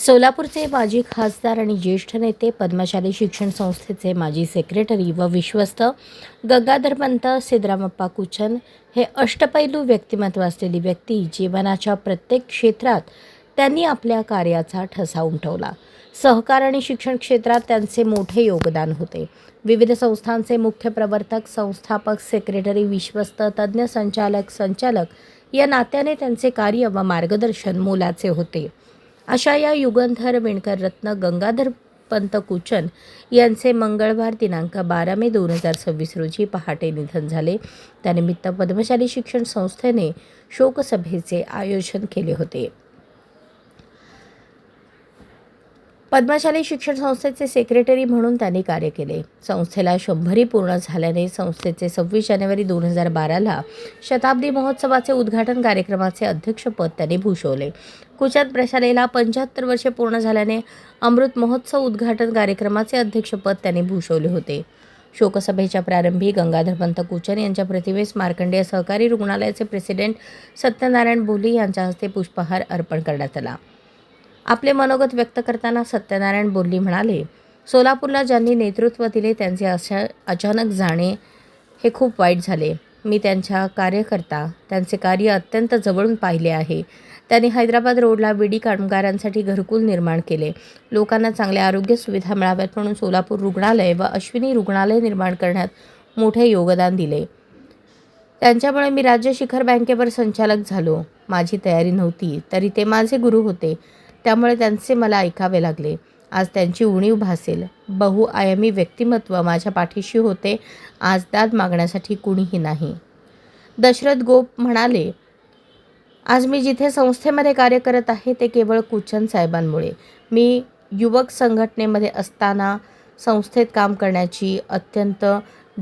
सोलापूरचे माजी खासदार आणि ज्येष्ठ नेते, पद्मशाली शिक्षण संस्थेचे माजी सेक्रेटरी व विश्वस्त गंगाधरपंत सिद्धरामप्पा कुचन हे अष्टपैलू व्यक्तिमत्व असलेली व्यक्ती. जीवनाच्या प्रत्येक क्षेत्रात त्यांनी आपल्या कार्याचा ठसा उमटवला. सहकार आणि शिक्षण क्षेत्रात त्यांचे मोठे योगदान होते. विविध संस्थांचे मुख्य प्रवर्तक, संस्थापक, सेक्रेटरी, विश्वस्त, तज्ज्ञ, संचालक या नात्याने त्यांचे कार्य व मार्गदर्शन मोलाचे होते. अशा या युगंधर विणकर रत्न गंगाधरपंत कुचन यांचे मंगळवार दिनांक 12 मे 2026 रोजी पहाटे निधन झाले. त्यानिमित्त पद्मशाली शिक्षण संस्थेने शोकसभेचे आयोजन केले होते. पद्मशाली शिक्षण संस्थेचे सेक्रेटरी म्हणून त्यांनी कार्य केले. संस्थेला 100 पूर्ण झाल्याने संस्थेचे 26 जानेवारी 2012ला शताब्दी महोत्सवाचे उद्घाटन कार्यक्रमाचे अध्यक्षपद त्यांनी भूषवले. कुचन प्रशालेला 75 वर्षे पूर्ण झाल्याने अमृत महोत्सव उद्घाटन कार्यक्रमाचे अध्यक्षपद त्यांनी भूषवले होते. शोकसभेच्या प्रारंभी गंगाधरपंत कुचन यांच्या प्रतिमेस मार्कंडेय सहकारी रुग्णालयाचे प्रेसिडेंट सत्यनारायण बोल्ली यांच्या हस्ते पुष्पहार अर्पण करण्यात आला. आपले मनोगत व्यक्त करताना सत्यनारायण बोल्ली म्हणाले, सोलापूरला ज्यांनी नेतृत्व दिले त्यांचे अचानक जाणे हे खूप वाईट झाले. मी त्यांच्या कार्यकर्ता त्यांचे कार्य अत्यंत जवळून पाहिले आहे. त्यांनी हैदराबाद रोडला विडी कामगारांसाठी घरकुल निर्माण केले. लोकांना चांगल्या आरोग्य सुविधा मिळाव्यात म्हणून सोलापूर रुग्णालय व अश्विनी रुग्णालय निर्माण करण्यात मोठे योगदान दिले. त्यांच्यामुळे मी राज्य शिखर बँकेवर संचालक झालो. माझी तयारी नव्हती तरी ते माझे गुरु होते. त्यामुळे त्यांचे मला ऐकावे लागले. आज त्यांची उणीव भासेल. बहुआयामी व्यक्तिमत्व माझ्या पाठीशी होते. आज दाद मागण्यासाठी कुणीही नाही. दशरथ गोप म्हणाले, आज मी जिथे संस्थेमध्ये कार्य करत आहे ते केवळ कुचन साहेबांमुळे. मी युवक संघटनेमध्ये असताना संस्थेत काम करण्याची अत्यंत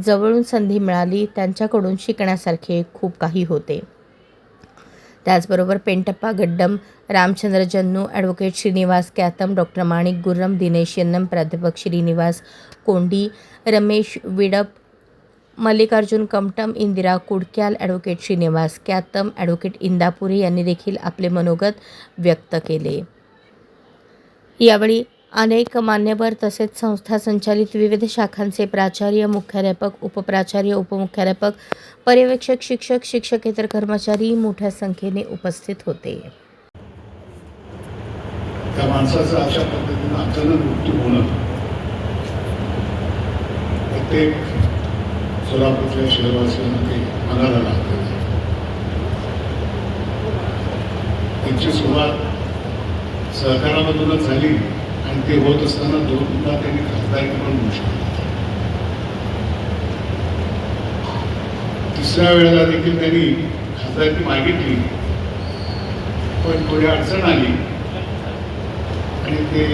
जवळून संधी मिळाली. त्यांच्याकडून शिकण्यासारखे खूप काही होते. त्याचबरोबर पेंटप्पा गड्डम, रामचंद्र जन्नू, ॲडव्होकेट श्रीनिवास कॅतम, डॉक्टर माणिक गुर्रम, दिनेश यन्नम, प्राध्यापक श्रीनिवास कोंडी, रमेश विडप, मल्लिकार्जुन कमटम, इंदिरा कुडक्याल, ॲडव्होकेट श्रीनिवास कॅतम, ॲडव्होकेट इंदापुरे यांनी देखील आपले मनोगत व्यक्त केले. यावेळी अनेक मान्यवर तसेच संस्था संचालित विविध शाखांचे प्राचार्य, मुख्याध्यापक, उपप्राचार्य, उपमुख्याध्यापक, पर्यवेक्षक, शिक्षक, शिक्षकेतर कर्मचारी मोठ्या संख्येने उपस्थित होते. त्या माणसाचा अशा पद्धतीने अचानक मृत्यू होणं प्रत्येक सोलापूरच्या शहरवासियांना ते मनाला लागतं. त्यांची सुरुवात सहकारामधूनच झाली आणि ते होत असताना 2दा त्यांनी खासदारकी पण घोषित. तिसऱ्या वेळेला देखील त्यांनी खासदारकी मागितली, पण थोडी अडचण आली आणि ते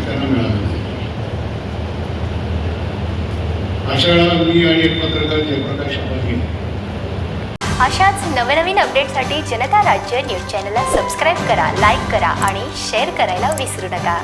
त्यांना मिळालं. अशा वेळेला मी आणि एक पत्रकार जयप्रकाश आभारी. अशाच नवनवीन अपडेटसाठी जनता राज्य न्यूज चॅनलला सबस्क्राईब करा, लाईक करा आणि शेअर करायला विसरू नका.